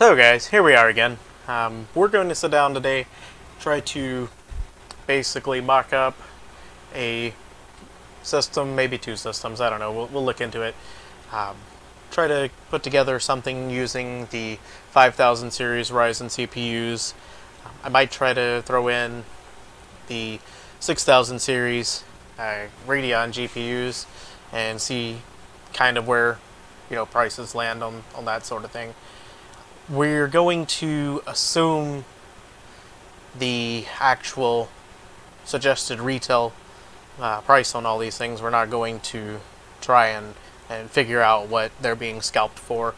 So guys, here we are again. We're going to sit down today, try to basically mock up a system, maybe two systems, I don't know, we'll look into it. Um, Try to put together something using the 5000 series Ryzen CPUs. I might try to throw in the 6000 series Radeon GPUs and see kind of where prices land on that sort of thing. We're going to assume the actual suggested retail price on all these things. We're not going to try and figure out what they're being scalped for.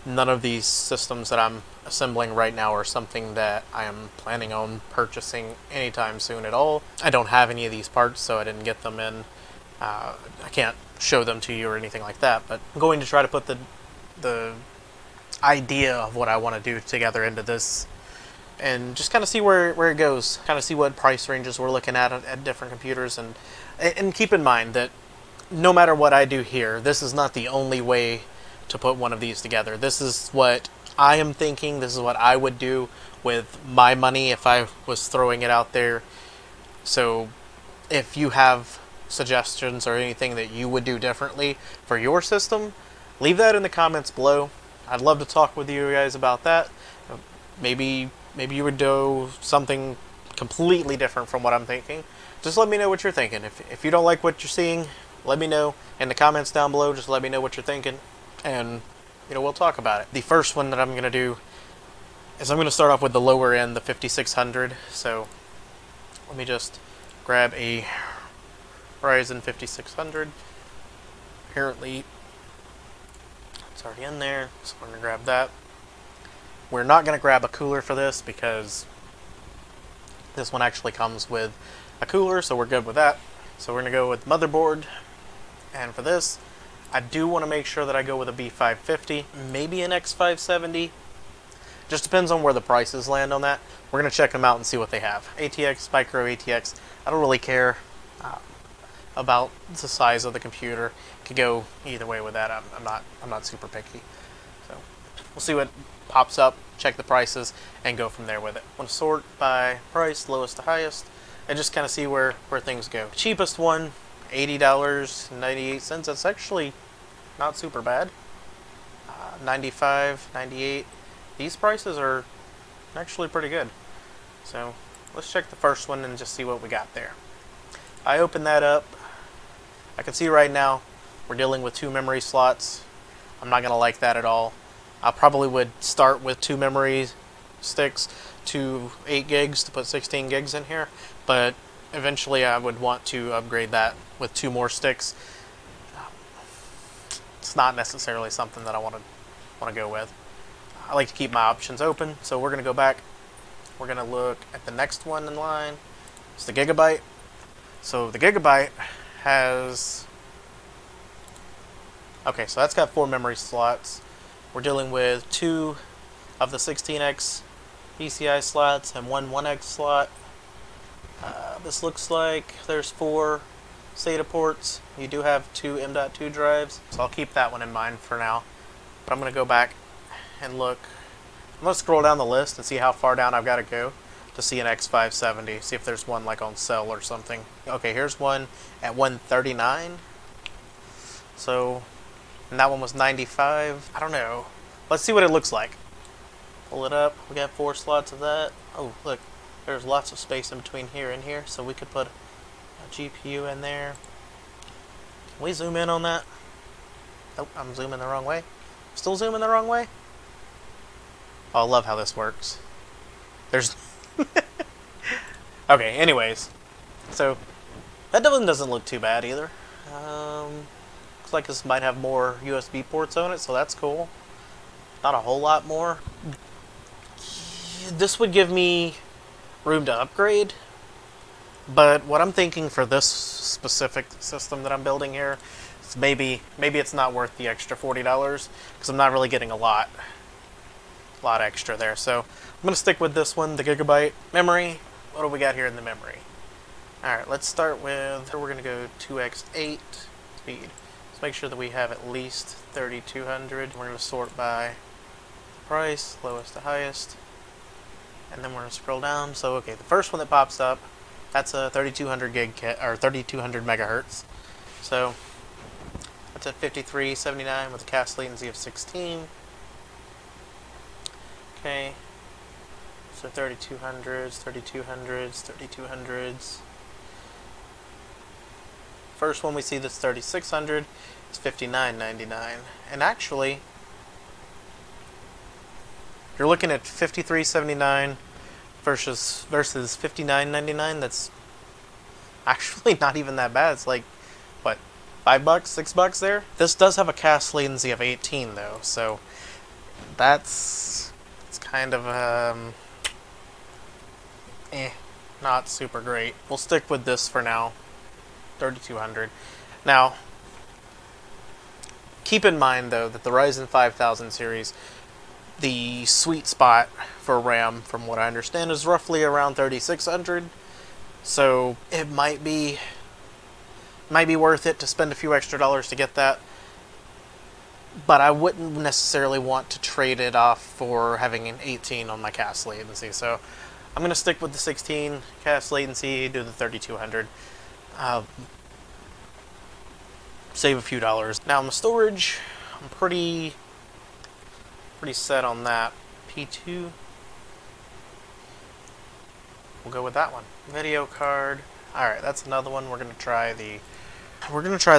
None of these systems that I'm assembling right now are something that I am planning on purchasing anytime soon at all. I don't have any of these parts, so I didn't get them in. I can't show them to you or anything like that, but I'm going to try to put the idea of what I want to do together into this and just kind of see where it goes, kind of see what price ranges we're looking at different computers, and keep in mind that no matter what I do here, this is not the only way to put one of these together. This is what I am thinking, this is what I would do with my money if I was throwing it out there. So if you have suggestions or anything that you would do differently for your system, leave that in the comments below. I'd love to talk with you guys about that. Maybe you would do something completely different from what I'm thinking. Just let me know what you're thinking. If you don't like what you're seeing, let me know in the comments down below. Just let me know what you're thinking, and we'll talk about it. The first one that I'm going to do is I'm going to start off with the lower end, the 5600. So let me just grab a Ryzen 5600. Apparently it's already in there, so we're going to grab that. We're not going to grab a cooler for this because this one actually comes with a cooler, so we're good with that. So we're going to go with motherboard, and for this, I do want to make sure that I go with a B550, maybe an X570. Just depends on where the prices land on that. We're going to check them out and see what they have. ATX, Micro ATX, I don't really care about the size of the computer. Could go either way with that. I'm not super picky. So we'll see what pops up, check the prices, and go from there with it. I want to sort by price, lowest to highest, and just kind of see where things go. Cheapest one, $80.98. That's actually not super bad. 95, 98. These prices are actually pretty good. So let's check the first one and just see what we got there. I open that up. I can see right now we're dealing with 2 memory slots. I'm not going to like that at all. I probably would start with 2 memory sticks to 8 gigs to put 16 gigs in here, but eventually I would want to upgrade that with 2 more sticks. It's not necessarily something that I want to go with. I like to keep my options open, so we're going to go back. We're going to look at the next one in line. It's the Gigabyte. So the Gigabyte has... Okay, so that's got 4 memory slots. We're dealing with 2 of the 16x PCI slots and 1 1x slot. This looks like there's 4 SATA ports. You do have 2 M.2 drives, so I'll keep that one in mind for now. But I'm going to go back and look. I'm going to scroll down the list and see how far down I've got to go to see an X570, see if there's one like on sale or something. Okay, here's one at $139. So, and that one was $95. I don't know. Let's see what it looks like. Pull it up. We got 4 slots of that. Oh, look. There's lots of space in between here and here, so we could put a GPU in there. Can we zoom in on that? Oh, I'm zooming the wrong way. Still zooming the wrong way? Oh, I love how this works. There's... Okay, anyways. So, that one doesn't look too bad either. Looks like this might have more USB ports on it, so that's cool. Not a whole lot more. This would give me room to upgrade, but what I'm thinking for this specific system that I'm building here is maybe it's not worth the extra $40 because I'm not really getting a lot extra there. So I'm going to stick with this one, the Gigabyte memory. What do we got here in the memory? Alright, let's start with, we're going to go 2x8 speed. Let's make sure that we have at least 3200. We're going to sort by price, lowest to highest. And then we're going to scroll down. So, okay, the first one that pops up, that's a 3200 gig kit, or 3200 megahertz. So, that's at 5379 with a cast latency of 16. Okay. So 3200s, 3200s, 3200s. First one we see that's 3600 is 5999. And actually, you're looking at 5379 versus 5999. That's actually not even that bad. It's like, what, $5, $6 there? This does have a cast latency of 18 though, so it's kind of not super great. We'll stick with this for now, 3200. Now, keep in mind though that the Ryzen 5000 series, the sweet spot for RAM, from what I understand, is roughly around 3600. So it might be worth it to spend a few extra dollars to get that. But I wouldn't necessarily want to trade it off for having an 18 on my cast latency. So I'm going to stick with the 16 cast latency, do the 3200. Save a few dollars. Now on the storage, I'm pretty set on that. P2. We'll go with that one. Video card. Alright, that's another one. We're gonna try the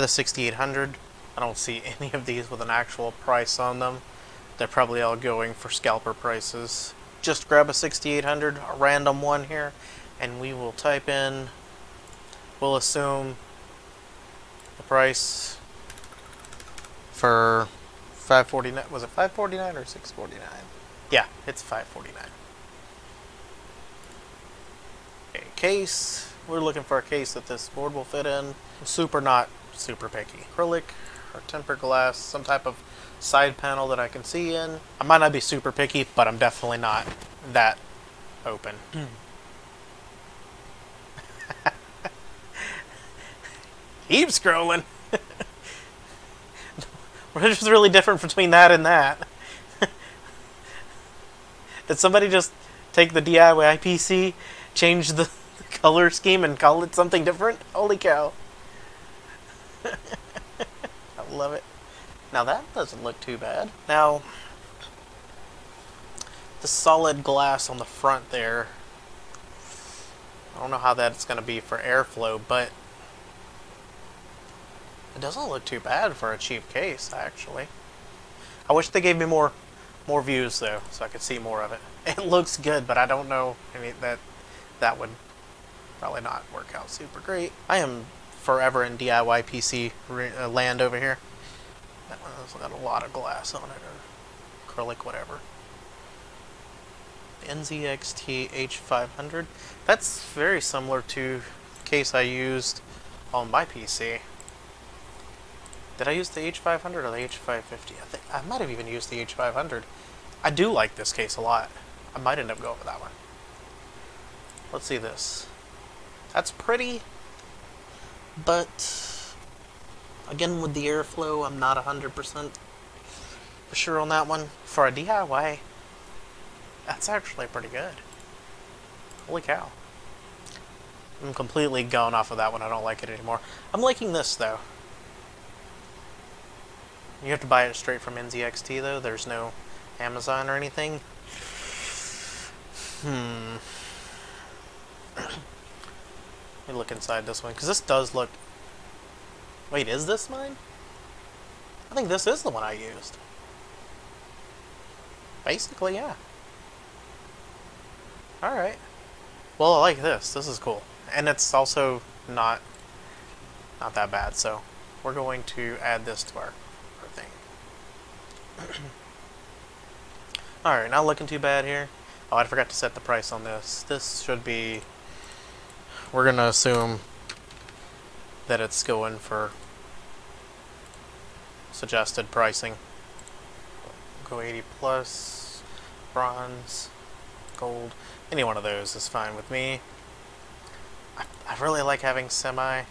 6800. I don't see any of these with an actual price on them. They're probably all going for scalper prices. Just grab a 6800, a random one here, and we will type in, we'll assume the price for 549. Was it 549 or 649? Yeah, it's 549. Okay, case. We're looking for a case that this board will fit in. Not super picky. Acrylic or tempered glass, some type of side panel that I can see in. I might not be super picky, but I'm definitely not that open. Keep scrolling. What is really different between that and that? Did somebody just take the DIY PC, change the color scheme, and call it something different? Holy cow. I love it. Now that doesn't look too bad. Now, the solid glass on the front there, I don't know how that's going to be for airflow, but it doesn't look too bad for a cheap case, actually. I wish they gave me more views, though, so I could see more of it. It looks good, but I don't know. I mean, that would probably not work out super great. I am forever in DIY PC land over here. That one has got a lot of glass on it, or acrylic, whatever. The NZXT H500. That's very similar to the case I used on my PC. Did I use the H500 or the H550? I think I might have even used the H500. I do like this case a lot. I might end up going with that one. Let's see this. That's pretty, but again, with the airflow, I'm not 100% for sure on that one. For a DIY, that's actually pretty good. Holy cow. I'm completely going off of that one. I don't like it anymore. I'm liking this, though. You have to buy it straight from NZXT, though. There's no Amazon or anything. Let me look inside this one, because this does look... Wait, is this mine? I think this is the one I used. Basically, yeah. Alright. Well, I like this. This is cool. And it's also not that bad, so we're going to add this to our thing. Alright, not looking too bad here. Oh, I forgot to set the price on this. This should be... We're going to assume that it's going for suggested pricing. Go 80 plus, bronze, gold. Any one of those is fine with me. I really like having semi.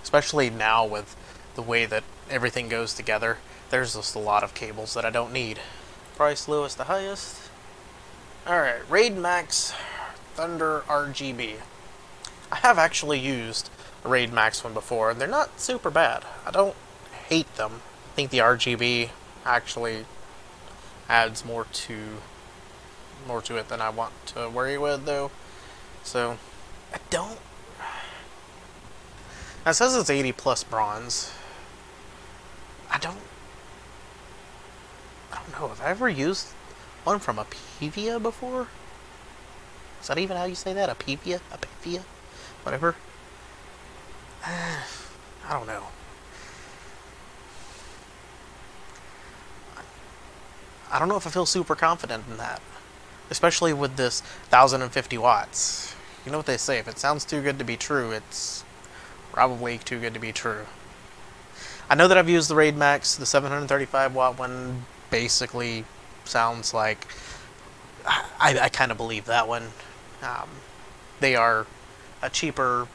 Especially now with the way that everything goes together. there's just a lot of cables that I don't need. Price lowest to highest. Alright, Raid Max Thunder RGB. I have actually used a Raid Max one before, and they're not super bad. I don't hate them. I think the RGB actually adds more to it than I want to worry with, though. So, I don't... It says it's 80 plus bronze. I don't know. Have I ever used one from a Pevia before? Is that even how you say that? A Pevia? A Pevia? Whatever. I don't know. I don't know if I feel super confident in that. Especially with this 1050 watts. You know what they say, if it sounds too good to be true, it's probably too good to be true. I know that I've used the Raid Max, the 735 watt one basically sounds like... I kind of believe that one. They are a cheaper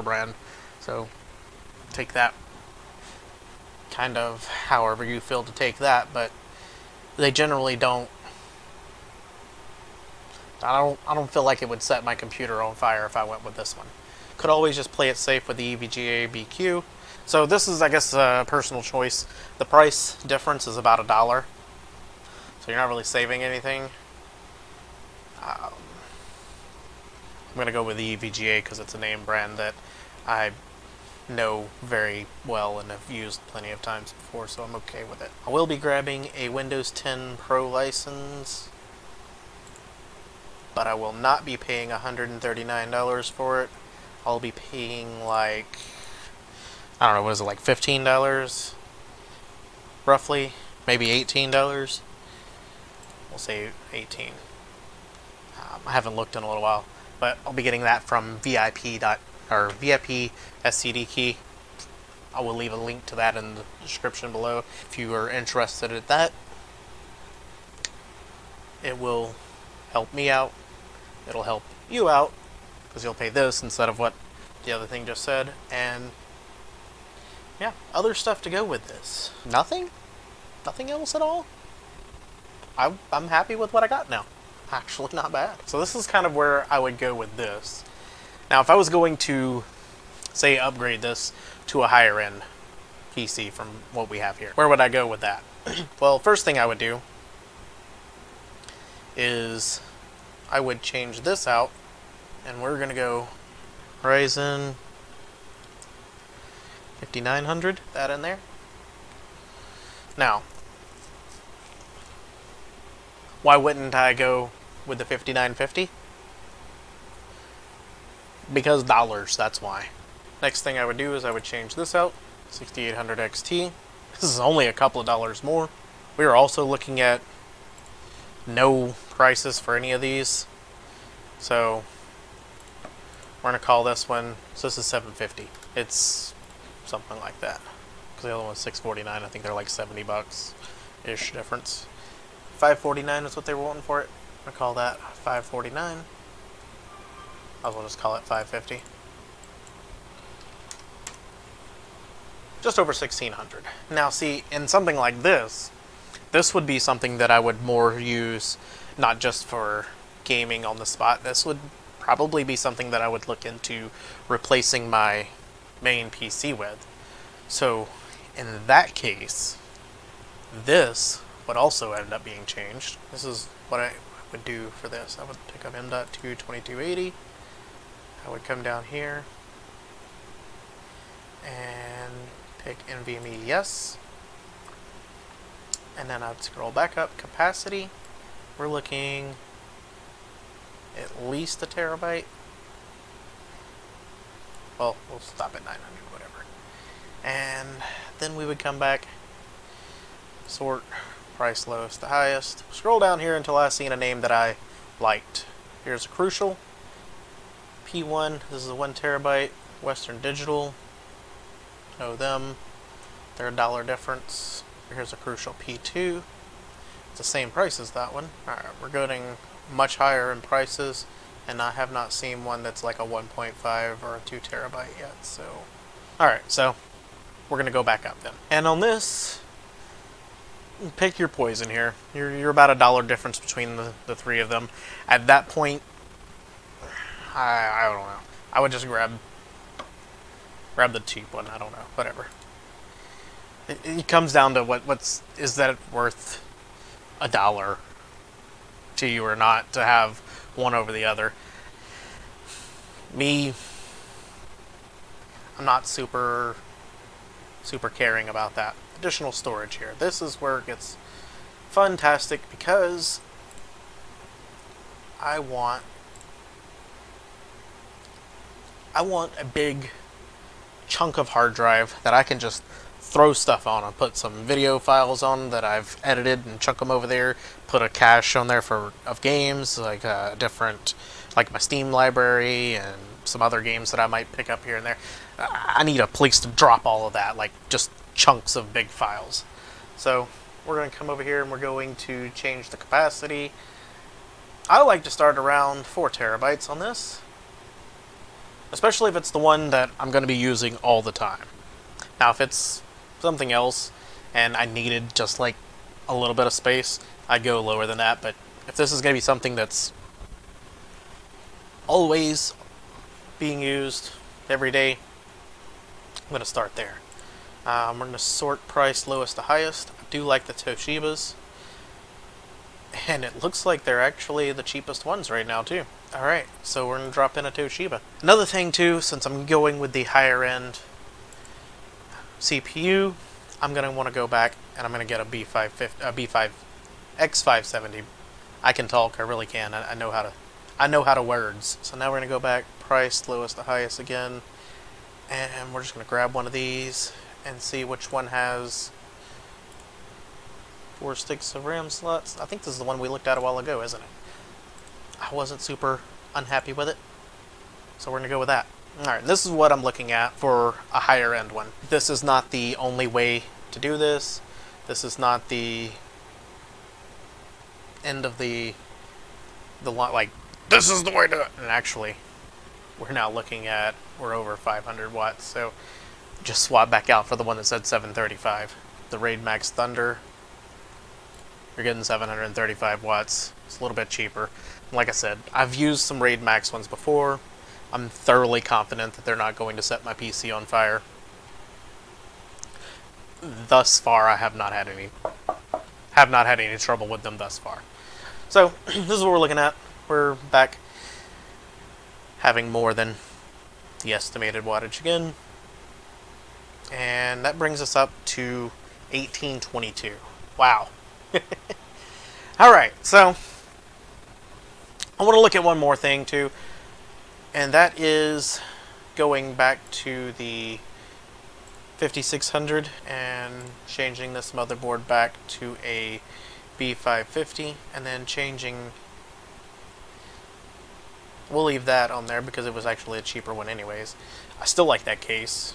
brand, so take that kind of however you feel to take that, but they generally don't... I don't feel like it would set my computer on fire if I went with this one. Could always just play it safe with the EVGA BQ. So this is, I guess, a personal choice. The price difference is about $1. So you're not really saving anything. I'm going to go with the EVGA because it's a name brand that I know very well and have used plenty of times before, so I'm okay with it. I will be grabbing a Windows 10 Pro license, but I will not be paying $139 for it. I'll be paying like, I don't know, what is it, like $15? Roughly? Maybe $18? We'll say 18. I haven't looked in a little while, but I'll be getting that from VIP SCD key. I will leave a link to that in the description below if you are interested in that. It will help me out. It'll help you out because you'll pay this instead of what the other thing just said. And yeah, other stuff to go with this. Nothing else at all. I'm happy with what I got now. Actually not bad. So this is kind of where I would go with this. Now if I was going to, say, upgrade this to a higher end PC from what we have here, where would I go with that? Well, first thing I would do is I would change this out, and we're going to go Ryzen 5900, that in there. Now, why wouldn't I go with the 5950? Because dollars, that's why. Next thing I would do is I would change this out, 6800 XT. This is only a couple of dollars more. We are also looking at no prices for any of these. So we're going to call this one, so this is 750. It's something like that. Because the other one's 649. I think they're like 70 bucks-ish difference. 549 is what they were wanting for it. I'm going to call that 549. I'll just call it 550. Just over 1600. Now see, in something like this would be something that I would more use, not just for gaming on the spot. This would probably be something that I would look into replacing my main PC with. So in that case, this would also end up being changed. This is what I would do for this. I would pick up M.2 2280. I would come down here and pick NVMe yes. And then I'd scroll back up. Capacity, we're looking at least a terabyte. Well, we'll stop at 900, whatever. And then we would come back, sort, price lowest to highest. Scroll down here until I seen a name that I liked. Here's a Crucial P1. This is a 1 terabyte. Western Digital. Know them. They're $1 difference. Here's a Crucial P2. It's the same price as that one. Alright, we're going much higher in prices, and I have not seen one that's like a 1.5 or a 2 terabyte yet. So, alright, so we're going to go back up then. And on this, pick your poison here. You're about $1 difference between the three of them. At that point, I don't know. I would just grab the cheap one. I don't know. Whatever. It comes down to is that worth $1 to you or not to have one over the other. Me, I'm not super caring about that. Additional storage here. This is where it gets fantastic because I want a big chunk of hard drive that I can just throw stuff on. I'll put some video files on that I've edited and chuck them over there. Put a cache on there of games, like different, like my Steam library and some other games that I might pick up here and there. I need a place to drop all of that, like just chunks of big files. So we're going to come over here and we're going to change the capacity. I like to start around 4 terabytes on this, especially if it's the one that I'm going to be using all the time. Now, if it's something else and I needed just like a little bit of space, I'd go lower than that. But if this is going to be something that's always being used every day, I'm going to start there. We're going to sort price lowest to highest. I do like the Toshibas, and it looks like they're actually the cheapest ones right now too. Alright, so we're going to drop in a Toshiba. Another thing too, since I'm going with the higher end CPU, I'm going to want to go back and I'm going to get a B5 X570. I can talk, I really can. I know how to words. So now we're going to go back, price lowest to highest again, and we're just going to grab one of these and see which one has 4 sticks of RAM slots. I think this is the one we looked at a while ago, isn't it? I wasn't super unhappy with it, so we're going to go with that. Alright, this is what I'm looking at for a higher end one. This is not the only way to do this. This is not the end of the line, like, this is the way to do it. And actually, we're now looking at, we're over 500 watts, so just swap back out for the one that said 735. The Raid Max Thunder, you're getting 735 watts. It's a little bit cheaper. Like I said, I've used some Raid Max ones before. I'm thoroughly confident that they're not going to set my PC on fire. Thus far, I have not had any trouble with them thus far. So this is what we're looking at. We're back having more than the estimated wattage again, and that brings us up to 1822. Wow. Alright, so I want to look at one more thing too, and that is going back to the 5600 and changing this motherboard back to a B550, and then changing, we'll leave that on there because it was actually a cheaper one anyways. I still like that case.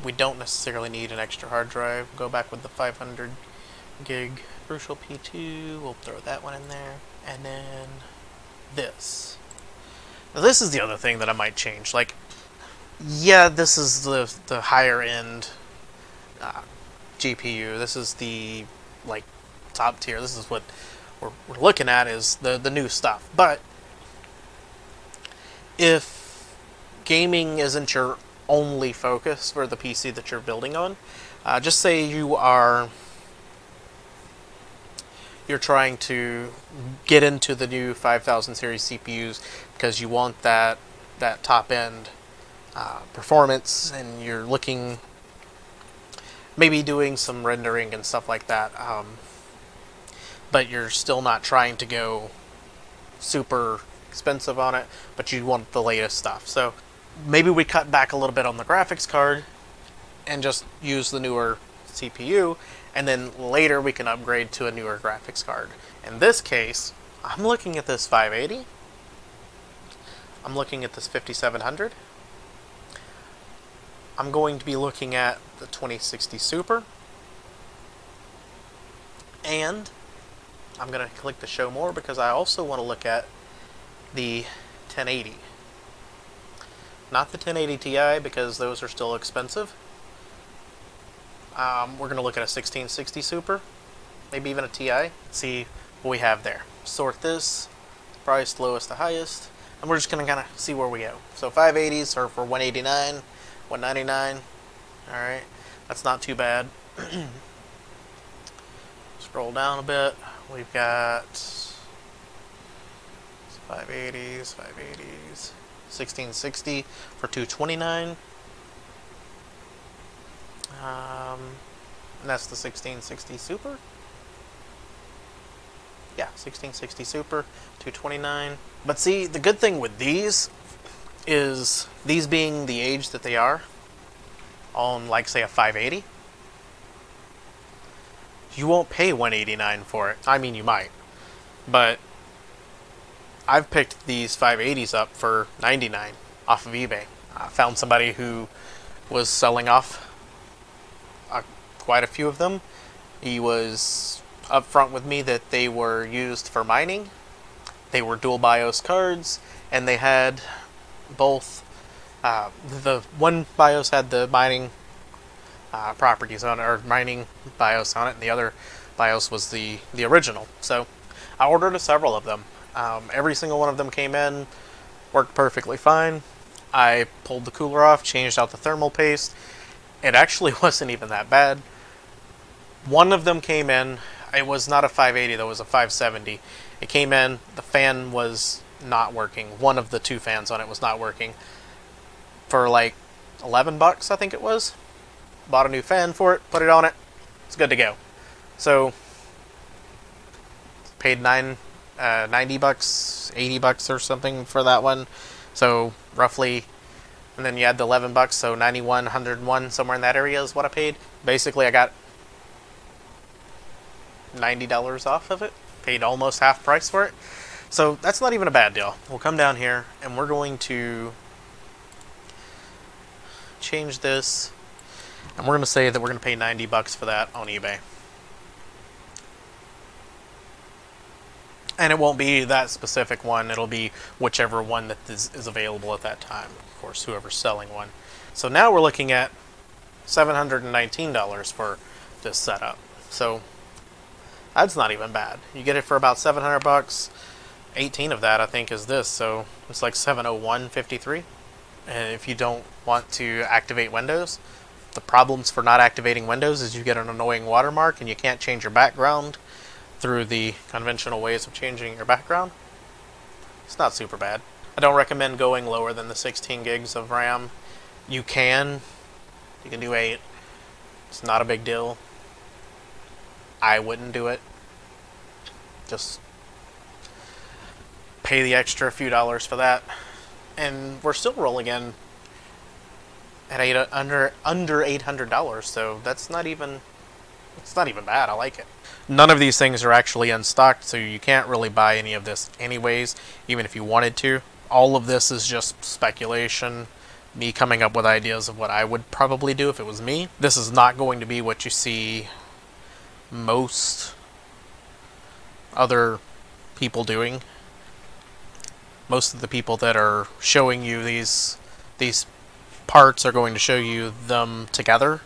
We don't necessarily need an extra hard drive. Go back with the 500 gig Crucial P2. We'll throw that one in there. And then this. Now this is the other thing that I might change. Like, yeah, this is the higher end GPU. This is the like top tier. This is what we're looking at, is the new stuff. But if gaming isn't your only focus for the PC that you're building on, just say you're trying to get into the new 5000 series CPUs because you want that top end performance, and you're looking, maybe doing some rendering and stuff like that, but you're still not trying to go super expensive on it, but you want the latest stuff. So maybe we cut back a little bit on the graphics card and just use the newer CPU, and then later we can upgrade to a newer graphics card. In this case, I'm looking at this 580. I'm looking at this 5700. I'm going to be looking at the 2060 Super. And I'm going to click the show more because I also want to look at the 1080. Not the 1080 Ti because those are still expensive. We're going to look at a 1660 Super, maybe even a TI, see what we have there. Sort this, price lowest to highest, and we're just going to kind of see where we go. So 580s are for 189, 199. Alright, that's not too bad. Scroll down a bit. We've got 580s, 1660 for 229. And that's the 1660 Super. Yeah, 1660 Super, 229. But see, the good thing with these is, these being the age that they are, on like say a 580, you won't pay 189 for it. I mean, you might, but I've picked these 580s up for 99 off of eBay. I found somebody who was selling off quite a few of them. He was upfront with me that they were used for mining. They were dual BIOS cards, and they had both. The one BIOS had the mining properties on it, or mining BIOS on it, and the other BIOS was the original. So I ordered several of them. Every single one of them came in, worked perfectly fine. I pulled the cooler off, changed out the thermal paste. It actually wasn't even that bad. One of them came in, it was not a 580 though, it was a 570. It came in, the fan was not working. One of the two fans on it was not working. For like 11 bucks, I think it was. Bought a new fan for it, put it on it, it's good to go. So, paid 90 bucks, 80 bucks or something for that one. So, roughly, and then you add the 11 bucks, so 91, 101, somewhere in that area is what I paid. Basically, I got $90 off of it. Paid almost half price for it. So that's not even a bad deal. We'll come down here and we're going to change this, and we're going to say that we're going to pay 90 bucks for that on eBay. And it won't be that specific one, it'll be whichever one that is available at that time. Of course, whoever's selling one. So now we're looking at $719 for this setup. So that's not even bad. You get it for about 700 bucks. 18 of that I think is this, so it's like 701.53. And if you don't want to activate Windows, the problems for not activating Windows is you get an annoying watermark and you can't change your background through the conventional ways of changing your background. It's not super bad. I don't recommend going lower than the 16 gigs of RAM. You can do 8. It's not a big deal. I wouldn't do it. Just pay the extra few dollars for that. And we're still rolling in at under $800, so it's not even bad. I like it. None of these things are actually unstocked, so you can't really buy any of this anyways, even if you wanted to. All of this is just speculation, me coming up with ideas of what I would probably do if it was me. This is not going to be what you see most other people doing. Most of the people that are showing you these parts are going to show you them together.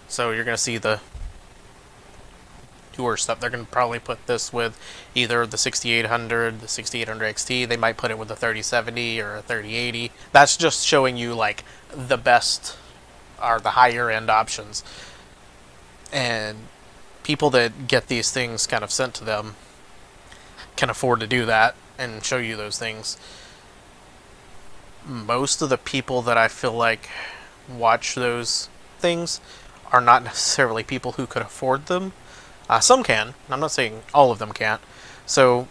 So you're going to see the newer stuff. They're going to probably put this with either the 6800, the 6800 XT. They might put it with a 3070 or a 3080. That's just showing you like the best or the higher end options. And people that get these things kind of sent to them can afford to do that and show you those things. Most of the people that I feel like watch those things are not necessarily people who could afford them. Some can. I'm not saying all of them can't. So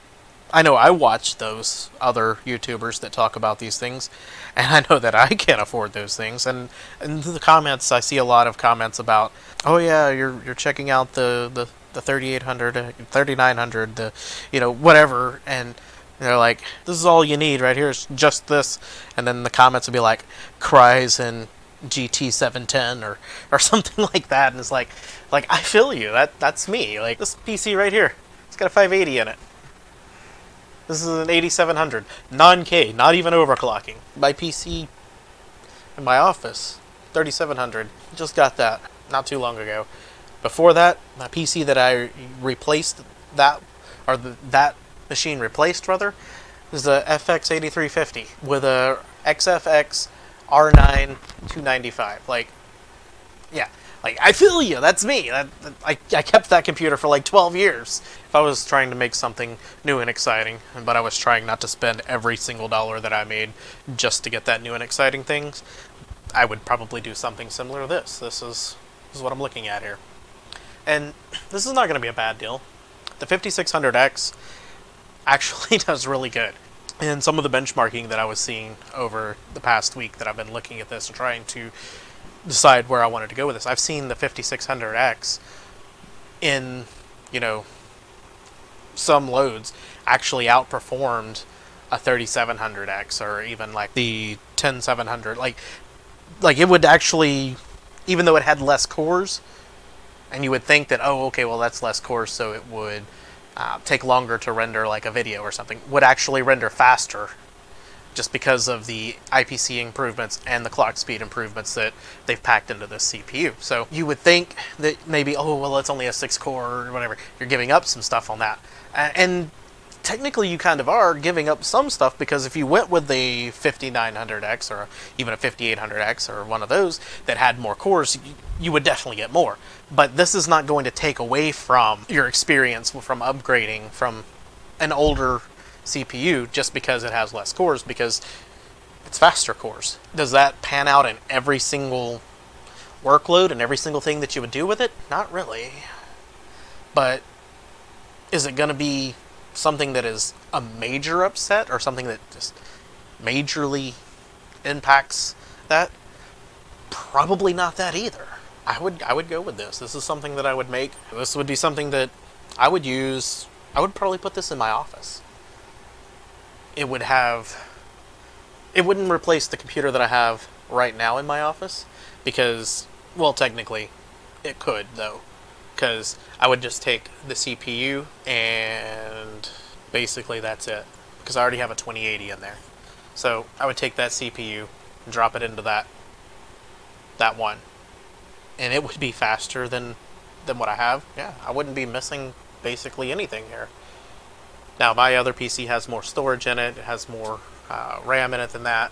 I know I watch those other YouTubers that talk about these things, and I know that I can't afford those things. And in the comments, I see a lot of comments about, oh yeah, you're checking out the 3800, 3900, the whatever, and they're like, this is all you need right here, is just this. And then the comments will be like, cries and GT 710 or something like that, and it's like I feel you. That's me. Like, this PC right here, it's got a 580 in it. This is an 8700 non-K, not even overclocking. My PC in my office, 3700, just got that. not too long ago. Before that, my PC that I replaced that, or that machine replaced rather, is the FX8350 with a XFX R9 295. Like, yeah, like I feel you. That's me. I kept that computer for like 12 years. If I was trying to make something new and exciting, but I was trying not to spend every single dollar that I made just to get that new and exciting things, I would probably do something similar to this. This is what I'm looking at here. And this is not going to be a bad deal. The 5600X actually does really good. And some of the benchmarking that I was seeing over the past week that I've been looking at this and trying to decide where I wanted to go with this, I've seen the 5600X in, you know, some loads actually outperformed a 3700X or even like the 10700. Like it would actually, even though it had less cores, and you would think that, oh, okay, well, that's less cores, so it would take longer to render like a video or something, would actually render faster just because of the IPC improvements and the clock speed improvements that they've packed into this CPU. So you would think that maybe, oh, well, it's only a 6-core or whatever. You're giving up some stuff on that. And technically you kind of are giving up some stuff, because if you went with the 5900X or even a 5800X or one of those that had more cores, you would definitely get more. But this is not going to take away from your experience from upgrading from an older CPU just because it has less cores, because it's faster cores. Does that pan out in every single workload and every single thing that you would do with it? Not really. But is it going to be something that is a major upset or something that just majorly impacts that? Probably not that either. I would go with this. This is something that I would make. This would be something that I would use. I would probably put this in my office. It would have, it wouldn't replace the computer that I have right now in my office, because, well, technically it could though, because I would just take the CPU and basically that's it, because I already have a 2080 in there. So I would take that CPU and drop it into that one, and it would be faster than what I have. Yeah, I wouldn't be missing basically anything here. Now, my other PC has more storage in it. It has more RAM in it than that.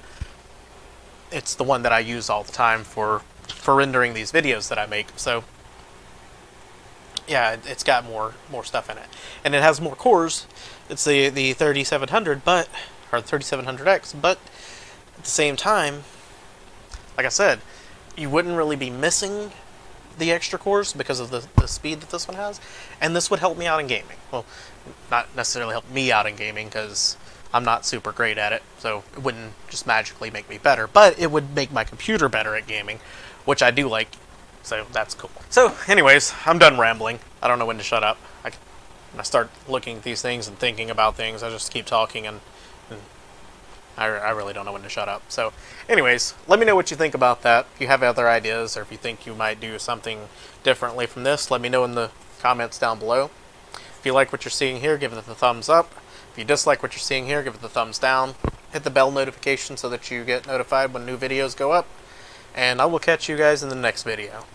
It's the one that I use all the time for rendering these videos that I make. So, yeah, it's got more stuff in it, and it has more cores. It's the 3700, or 3700X. But at the same time, like I said, you wouldn't really be missing the extra cores because of the speed that this one has, and this would help me out in gaming. Well, not necessarily help me out in gaming, because I'm not super great at it, so it wouldn't just magically make me better, but it would make my computer better at gaming, which I do like, so that's cool. So anyways, I'm done rambling. I don't know when to shut up. When I start looking at these things and thinking about things, I just keep talking, and I really don't know when to shut up. So anyways, let me know what you think about that. If you have other ideas, or if you think you might do something differently from this, let me know in the comments down below. If you like what you're seeing here, give it the thumbs up. If you dislike what you're seeing here, give it the thumbs down. Hit the bell notification so that you get notified when new videos go up. And I will catch you guys in the next video.